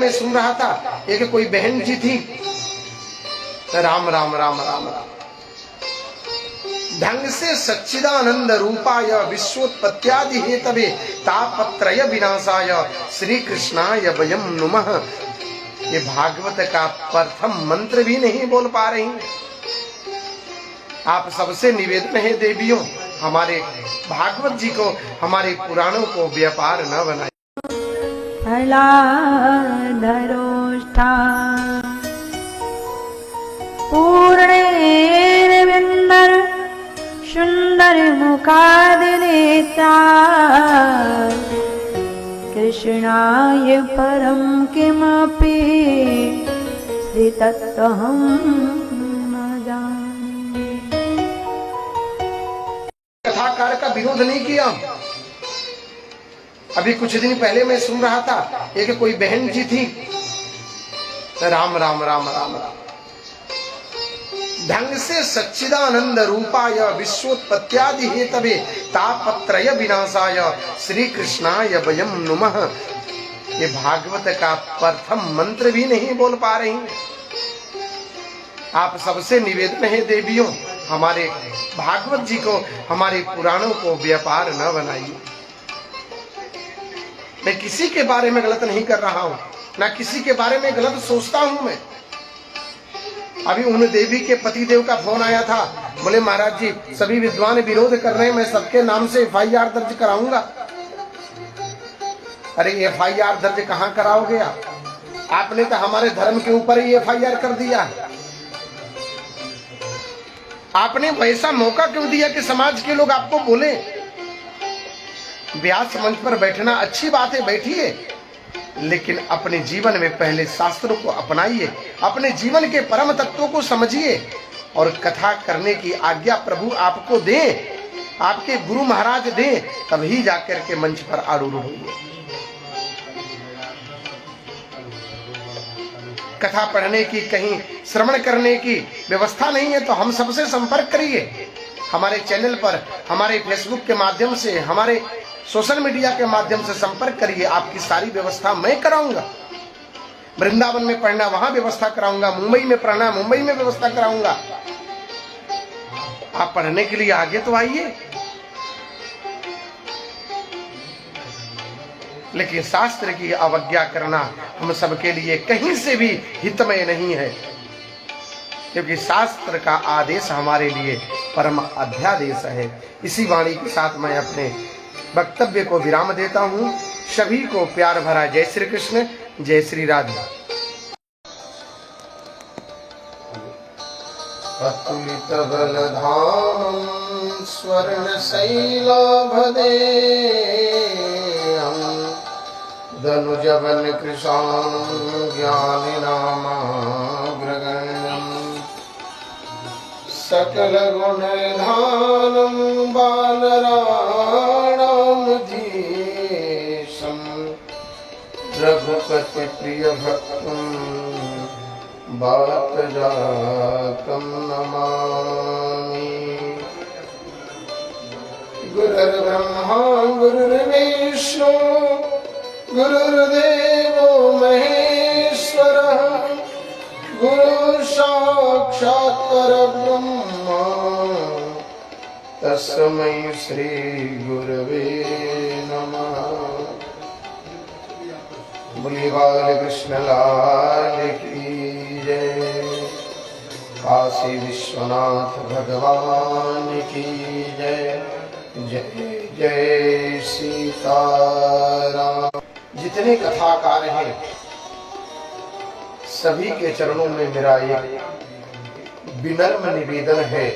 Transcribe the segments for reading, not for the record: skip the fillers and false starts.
मैं सुन रहा था, एक कोई बहन जी थी, राम राम राम राम राम, ढंग से सच्चिदानंद रूपाय विश्वोत्पत्त्यादि हेतवे तापत्रय विनाशाय श्री कृष्णाय वयम नुमः। ये भागवत का प्रथम मंत्र भी नहीं बोल पा रही। आप सबसे निवेदन है देवियों, हमारे भागवत जी को, हमारे पुराणों को व्यापार न बनाए। फलाधरोष्ठा पूर्णेर्विन्दर सुन्दर मुखादिनेता कृष्णाय परं किमपि श्रीतत्त्वहं न जाने। कथाकार का विरोध नहीं किया। अभी कुछ दिन पहले मैं सुन रहा था, एक कोई बहन जी थी, राम राम राम राम राम, ढंग से सच्चिदानंद रूपाय विश्वोत्पत्त्यादि हेतवे तापत्रय विनाशाय श्री कृष्णाय वयम नुमः। ये भागवत का प्रथम मंत्र भी नहीं बोल पा रही। आप सबसे निवेदन है देवियों, हमारे भागवत जी को, हमारे पुराणों को व्यापार न बनाइए। मैं किसी के बारे में गलत नहीं कर रहा हूं, ना किसी के बारे में गलत सोचता हूं मैं। अभी उन देवी के पतिदेव का फोन आया था, बोले महाराज जी सभी विद्वान विरोध कर रहे हैं, मैं सबके नाम से FIR दर्ज कराऊंगा। अरे FIR दर्ज कहां कराओगे आप? आपने तो हमारे धर्म के ऊपर ही FIR कर दिया। आपने वैसा मौका क्यों दिया कि समाज के लोग आपको बोले? व्यास मंच पर बैठना अच्छी बात है, बैठिए, लेकिन अपने जीवन में पहले शास्त्रों को अपनाइए, अपने जीवन के परम तत्वों को समझिए और कथा करने की आज्ञा प्रभु आपको दे, आपके गुरु महाराज दे, तभी जाकर के मंच पर आरूढ़ होइए। कथा पढ़ने की, कहीं श्रवण करने की व्यवस्था नहीं है तो हम सबसे संपर्क करिए। हमारे चैनल पर, हमारे फेसबुक के माध्यम से, हमारे सोशल मीडिया के माध्यम से संपर्क करिए। आपकी सारी व्यवस्था मैं कराऊंगा। वृंदावन में पढ़ना वहां व्यवस्था कराऊंगा, मुंबई में पढ़ना मुंबई में व्यवस्था कराऊंगा। आप पढ़ने के लिए आगे तो आइए, लेकिन शास्त्र की अवज्ञा करना हम सबके लिए कहीं से भी हितमय नहीं है, क्योंकि शास्त्र का आदेश हमारे लिए परम अध्यादेश है। इसी वाणी के साथ मैं अपने वक्तव्य को विराम देता हूँ। सभी को प्यार भरा जय श्री कृष्ण, जय श्री राधे। अतुलित बलधामं स्वर्णशैलाभदेयं दनुजवन कृशानं ज्ञानिनामाग्रगण्यं सकलगुणनिधानं वानराणामधीशं रघुपतिप्रियभक्तं वातजातं नमामि। गुरुर्ब्रह्मा गुरुर्विष्णु गुरुर्देवो महेश्वरः गुरुः साक्षात् परब्रह्म तस्मै श्री गुरवे नमः। बोलिए बाल कृष्ण लाल की जय, काशी विश्वनाथ भगवान की जय। जय जय सीताराम। जितने कथाकार हैं सभी के चरणों में मेरा एक विनम्र निवेदन है।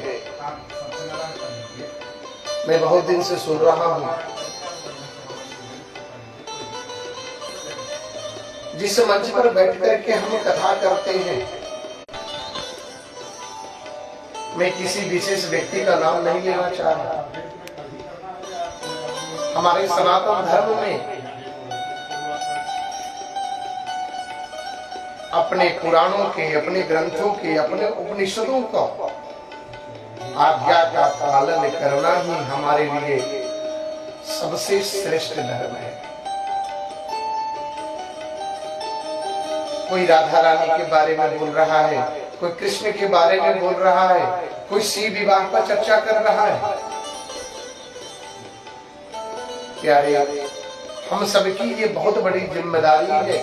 मैं बहुत दिन से सुन रहा हूं, जिस मंच पर बैठ करके हम कथा करते हैं, मैं किसी विशेष व्यक्ति का नाम नहीं लेना चाह रहा। हमारे सनातन धर्म में अपने पुराणों के, अपने ग्रंथों के, अपने उपनिषदों का आज्ञा का पालन करना ही हमारे लिए सबसे श्रेष्ठ धर्म है। कोई राधा रानी के बारे में बोल रहा है, कोई कृष्ण के बारे में बोल रहा है, कोई शिव विवाह पर चर्चा कर रहा है। प्यारे, हम सबकी ये बहुत बड़ी जिम्मेदारी है।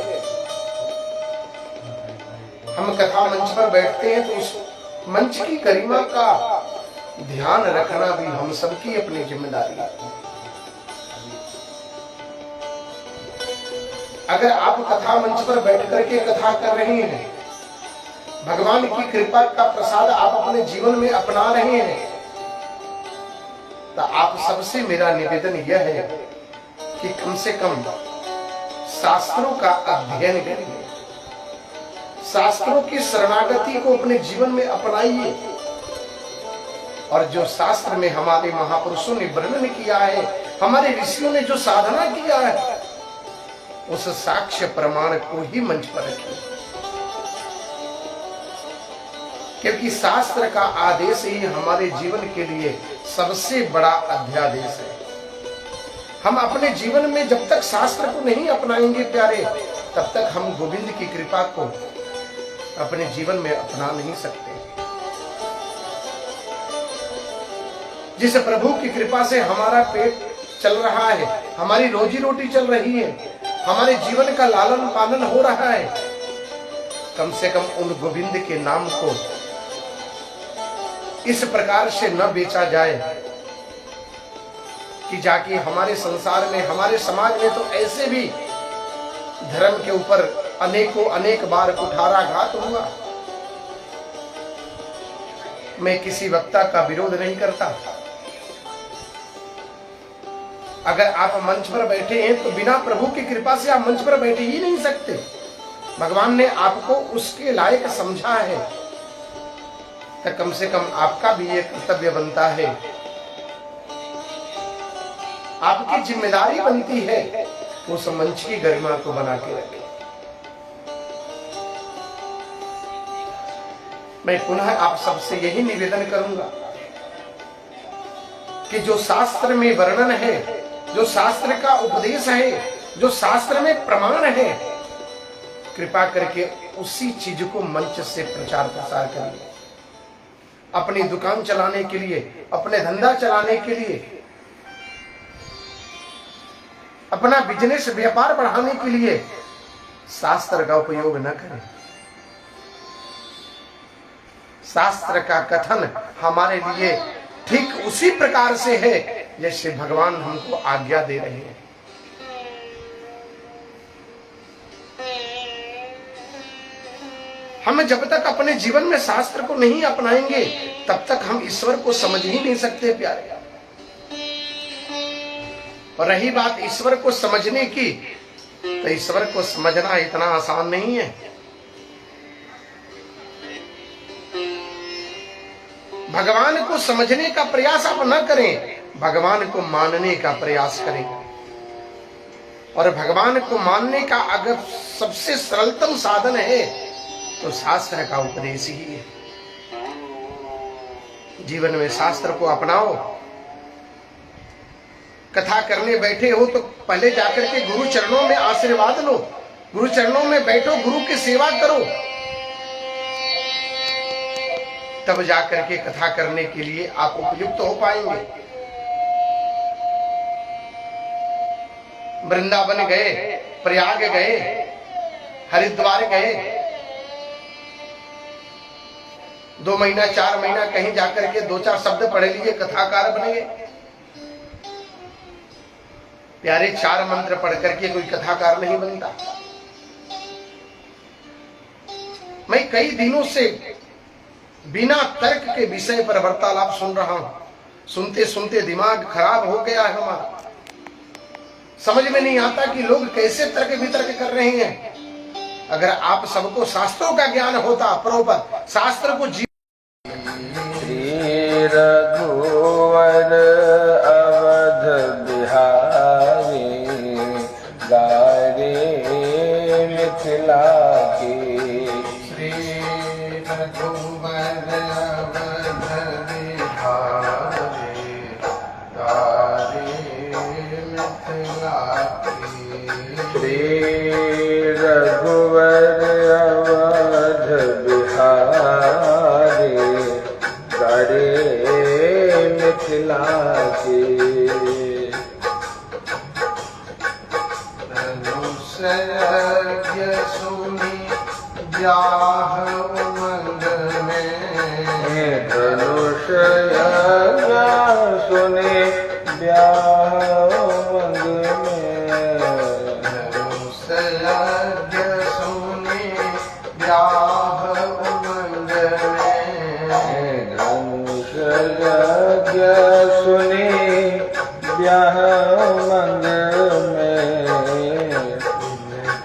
हम कथा मंच पर बैठते हैं तो उस मंच की गरिमा का ध्यान रखना भी हम सबकी अपनी जिम्मेदारी है। अगर आप कथा मंच पर बैठ करके कथा कर रहे हैं, भगवान की कृपा का प्रसाद आप अपने जीवन में अपना रहे हैं, तो आप सबसे मेरा निवेदन यह है कि कम से कम शास्त्रों का अध्ययन करिए, शास्त्रों की शरणागति को अपने जीवन में अपनाइए, और जो शास्त्र में हमारे महापुरुषों ने वर्णन किया है, हमारे ऋषियों ने जो साधना किया है, उस साक्ष्य प्रमाण को ही मंच पर रखिए। क्योंकि शास्त्र का आदेश ही हमारे जीवन के लिए सबसे बड़ा अध्यादेश है। हम अपने जीवन में जब तक शास्त्र को नहीं अपनाएंगे प्यारे, तब तक हम गोविंद की कृपा को अपने जीवन में अपना नहीं सकते। जिस प्रभु की कृपा से हमारा पेट चल रहा है, हमारी रोजी रोटी चल रही है, हमारे जीवन का लालन पालन हो रहा है, कम से कम उन गोविंद के नाम को इस प्रकार से न बेचा जाए कि जाके हमारे संसार में, हमारे समाज में तो ऐसे भी धर्म के ऊपर अनेक बार कुठाराघात हुआ। मैं किसी वक्ता का विरोध नहीं करता। अगर आप मंच पर बैठे हैं तो बिना प्रभु की कृपा से आप मंच पर बैठे ही नहीं सकते। भगवान ने आपको उसके लायक समझा है, तो कम से कम आपका भी ये कर्तव्य बनता है, आपकी जिम्मेदारी बनती है उस मंच की गरिमा को बना के रखें। मैं पुनः आप सबसे यही निवेदन करूंगा कि जो शास्त्र में वर्णन है, जो शास्त्र का उपदेश है, जो शास्त्र में प्रमाण है, कृपा करके उसी चीज को मंच से प्रचार प्रसार करिए। अपनी दुकान चलाने के लिए, अपने धंधा चलाने के लिए, अपना बिजनेस व्यापार बढ़ाने के लिए शास्त्र का उपयोग न करें। शास्त्र का कथन हमारे लिए ठीक उसी प्रकार से है जैसे भगवान हमको आज्ञा दे रहे हैं। हम जब तक अपने जीवन में शास्त्र को नहीं अपनाएंगे, तब तक हम ईश्वर को समझ ही नहीं सकते प्यारे। और रही बात ईश्वर को समझने की, तो ईश्वर को समझना इतना आसान नहीं है। भगवान को समझने का प्रयास आप न करें, भगवान को मानने का प्रयास करें। और भगवान को मानने का अगर सबसे सरलतम साधन है तो शास्त्र का उपदेश ही है। जीवन में शास्त्र को अपनाओ। कथा करने बैठे हो तो पहले जाकर के गुरु चरणों में आशीर्वाद लो, गुरु चरणों में बैठो, गुरु की सेवा करो, तब जाकर के कथा करने के लिए आप उपयुक्त हो पाएंगे। वृंदावन गए, प्रयाग गए, हरिद्वार गए, 2 महीना 4 महीना कहीं जाकर के 2-4 शब्द पढ़ लिए, कथाकार बन गए। प्यारे 4 मंत्र पढ़ करके कोई कथाकार नहीं बनता। मैं कई दिनों से बिना तर्क के विषय पर वार्तालाप सुन रहा हूं। सुनते सुनते दिमाग खराब हो गया है हमारा। समझ में नहीं आता कि लोग कैसे तर्क वितर्क कर रहे हैं। अगर आप सबको शास्त्रों का ज्ञान होता प्रॉपर, शास्त्र को रघुवर अवध बिहारी गारे मिथिला के। श्री रघुवर अवध बिहारी गारे मिथिला के। श्री रघुवर सुनी ब्याह उमंग में धनुष यज्ञ सुने ब्याह उमंग में धनुष यज्ञ सुनी ब्याह उमंग में धनुष यज्ञ सुने ब्याह उमंग में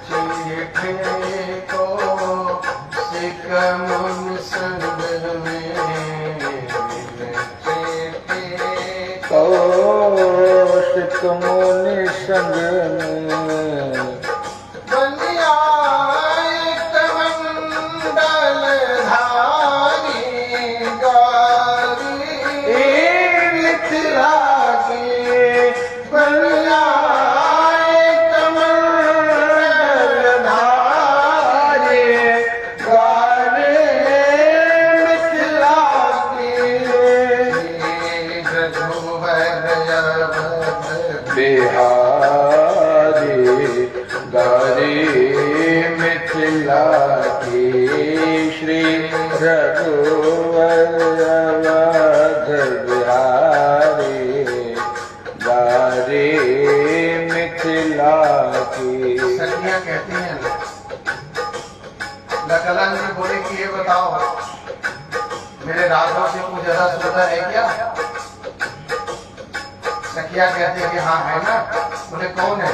चीखे को सिख मुन संग में चीखे कौशिक मुनि संग में बनिया एक मंडल धारी गारी मिथिला की बनिया एक मंडल धारी गारी मिथिला की रघुवर अवध बिहारी गारी मिथिला की श्री रघुवर अवध बिहारी गारी मिथिला की। सखियां कहती हैं लखलन जी बोले कि ये बताओ मेरे राघव से कुछ ज्यादा सुंदर है क्या? सखिया कहते हैं कि हाँ है ना। बोले कौन है?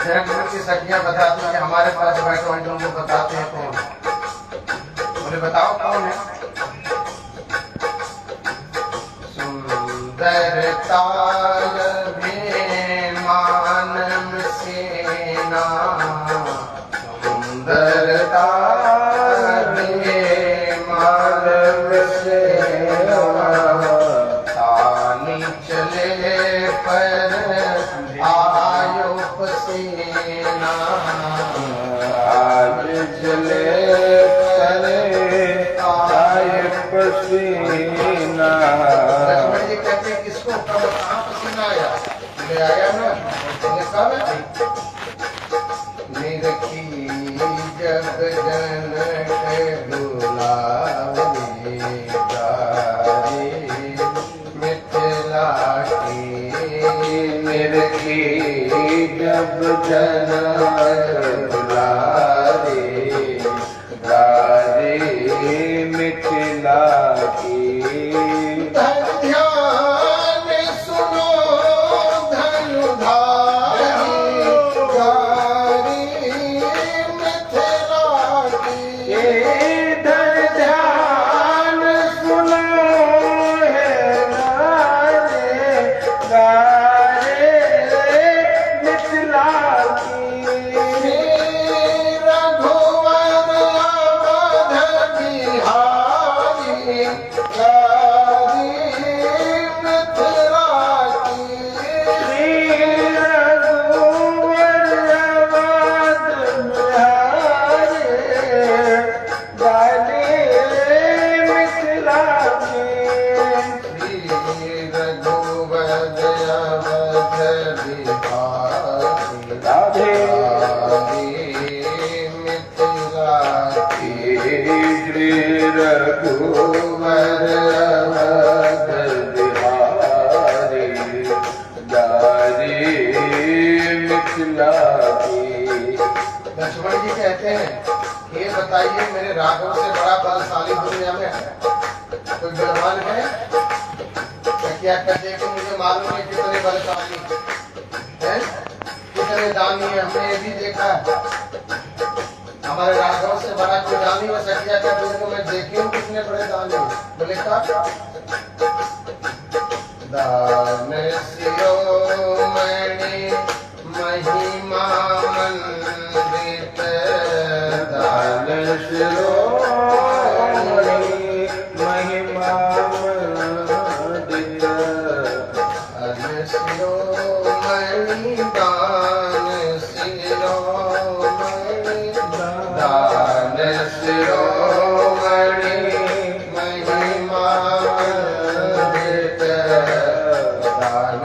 जनकपुर की सखियां बताती हैं कि हमारे पास बैठो हैं, तुमको बताते हैं कौन। बोले बताओ कौन है? सुंदरता मानव सेना सुंदरता मानव सेना तानी चले पर आयो पसीना आज जले करे आय पसीना। लक्ष्मण जी कहते हैं किसको कब कहाँ पसीना आया? ले आया ना। बोले कब? निरखी जब जनक दुलारी गारी मिथिला की निरखी जब जनक दुलारी गारी मिथिला की। ध्यान सुनो धनुधारी गारी मिथिला की इधर ध्यान सुनो है नारे गारे मिथिला की। रघुवर अवध बिहारी गारी मिथिला की श्री रघुवर अवध बिहारी गारी मिथिला की। श्री रघुवर अवध बिहारी राधे गारी मिथिला की श्री रघुवर अवध बिहारी गारी मिथिला की। लक्ष्मण जी कहते हैं ये बताइए मेरे राघव से बड़ा बलशाली दुनिया में है कोई बलवान है? क्या कहते हैं कि मुझे मालूम है कितने बलशाली हैं, कितने दानी है, हमने ये भी देखा है। हमारे राघव से बड़ा कोई दानी हो सकिया क्या? तो मैं देखी हूँ कितने बड़े दानी हैं। बोले का दान शिरोमणि महिमा मंडित दान शिरोमणि महिमा मंडित दान शिरोमणि दान शिरोमणि दान शिरोमणि महिमा मंडित दान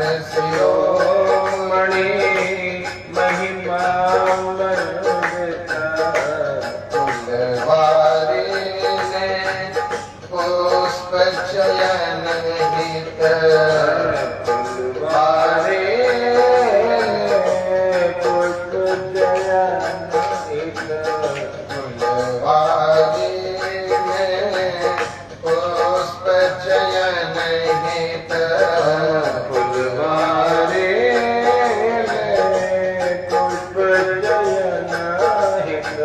हित फुलवारी में पुष्प चयन हित फुलवारी में पुष्प चयन हित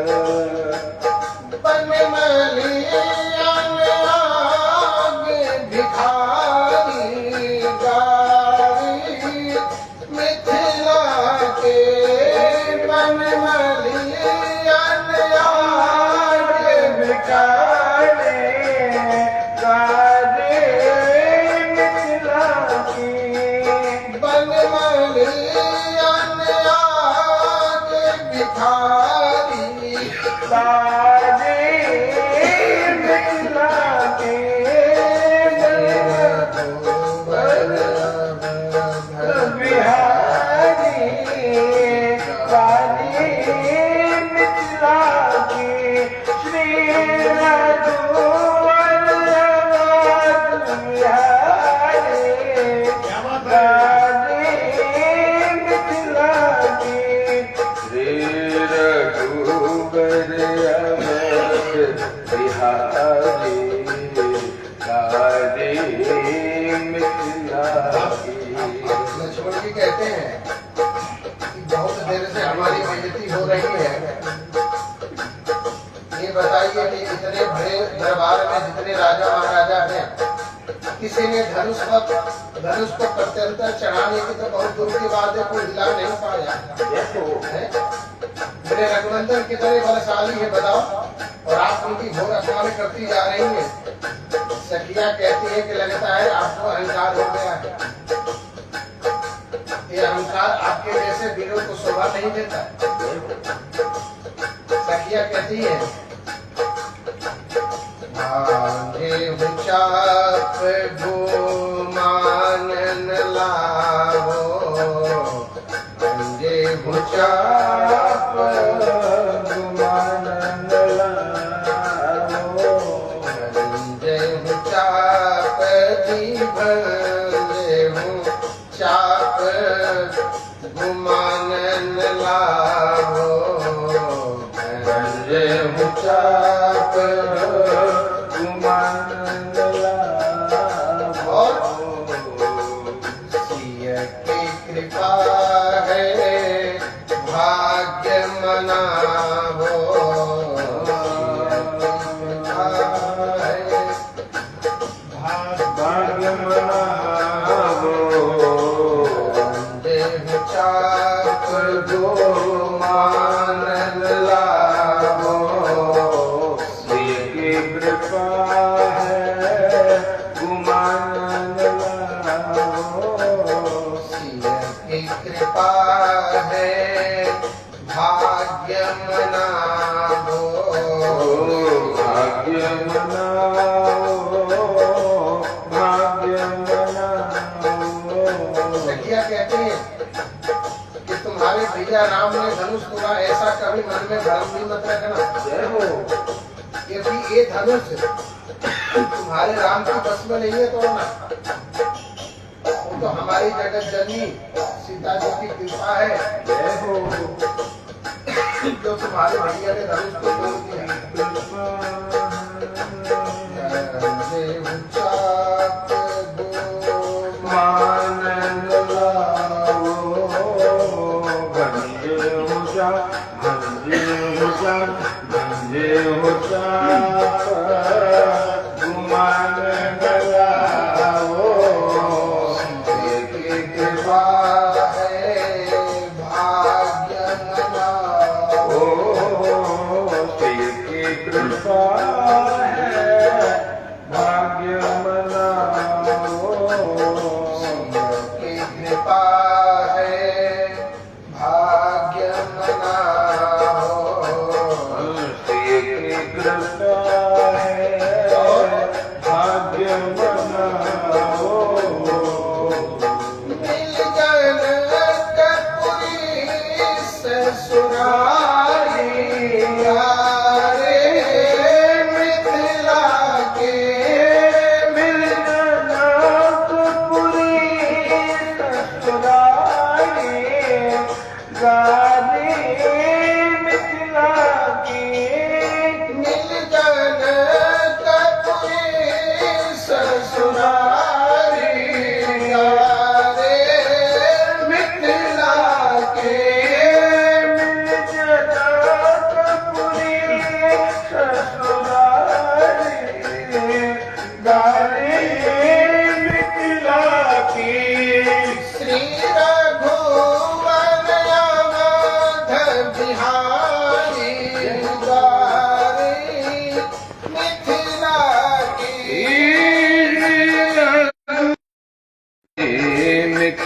बनमलियन आग भिखारी गारी मिथिला के बनमलियन आग भिखारी गारी मिथिला की बनमलियन आग भिखारी गारी मिथिला की बिहारी गारी मिथिला की श्री रघुवर बिहारी गारी मिथिला की श्री रघुवर बिहारी गारी मिथिला की लक्ष्मण जी कहते हैं कि बहुत देर से हमारी बेइज्जती हो रही है। ये बताइए कि इतने बड़े दरबार में जितने राजा महाराजा हैं, किसी ने धनुष को प्रत्यंतर चढ़ाने की तो बहुत दूर की बात है, कोई हिला नहीं पाया है। मेरे रघुनंदन कितने बलशाली है बताओ, और आप उनकी घोर अपमान करती जा रही है। सखिया कहती है कि लगता है आपको अहंकार हो गया है। ये अहंकार आपके जैसे वीरों को शोभा नहीं देता। सखिया कहती है भांगे चाप गुमानन लावो, भांगे चाप गुमानंद लाओ भांगे चाप दी भांगे चाप गुमानन लावो, गंजे चाप गुमानंद लाओ सिय की कृपा है भाग्य मनावो, भाग्य मनावो चाप गुमानन लावो, श्री की कृपा है गुमानंद लाओ सिय की कृपा है भाग्य मनावो, भाग्य मनाओ भाग्य मनाओ सखिया कहते हैं कि तुम्हारे भैया राम ने धनुष तोड़ा, ऐसा कभी मन में भ्रम भी मत रखना, जय हो क्योंकि ये धनुष तुम्हारे राम की बस में नहीं है तोड़ना। वो तो हमारी जगत जननी सीता जी की कृपा है जय हो जो तुम्हारे भैया ने धनुष को तोड़ दिया। मानंद लाओ भंजे हो जा गुमानंद लाओ ये की कृपा है भाग्य मनाओ, श्री की कृपा है भाग्य मनाओ की कृपा है भाग्य मनाओ, श्री की कृपा है भाग्य मनाओ मिल गन कपुरी ससुरारी रे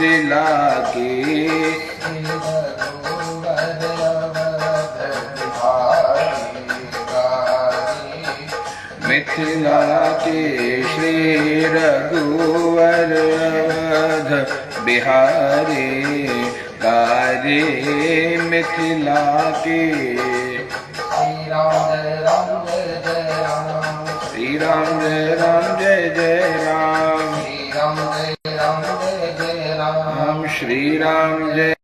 मिथिला के मिथिला के श्री रघुवर अवध बिहारी गारे मिथिला के श्री राम जय जय राम श्री राम जय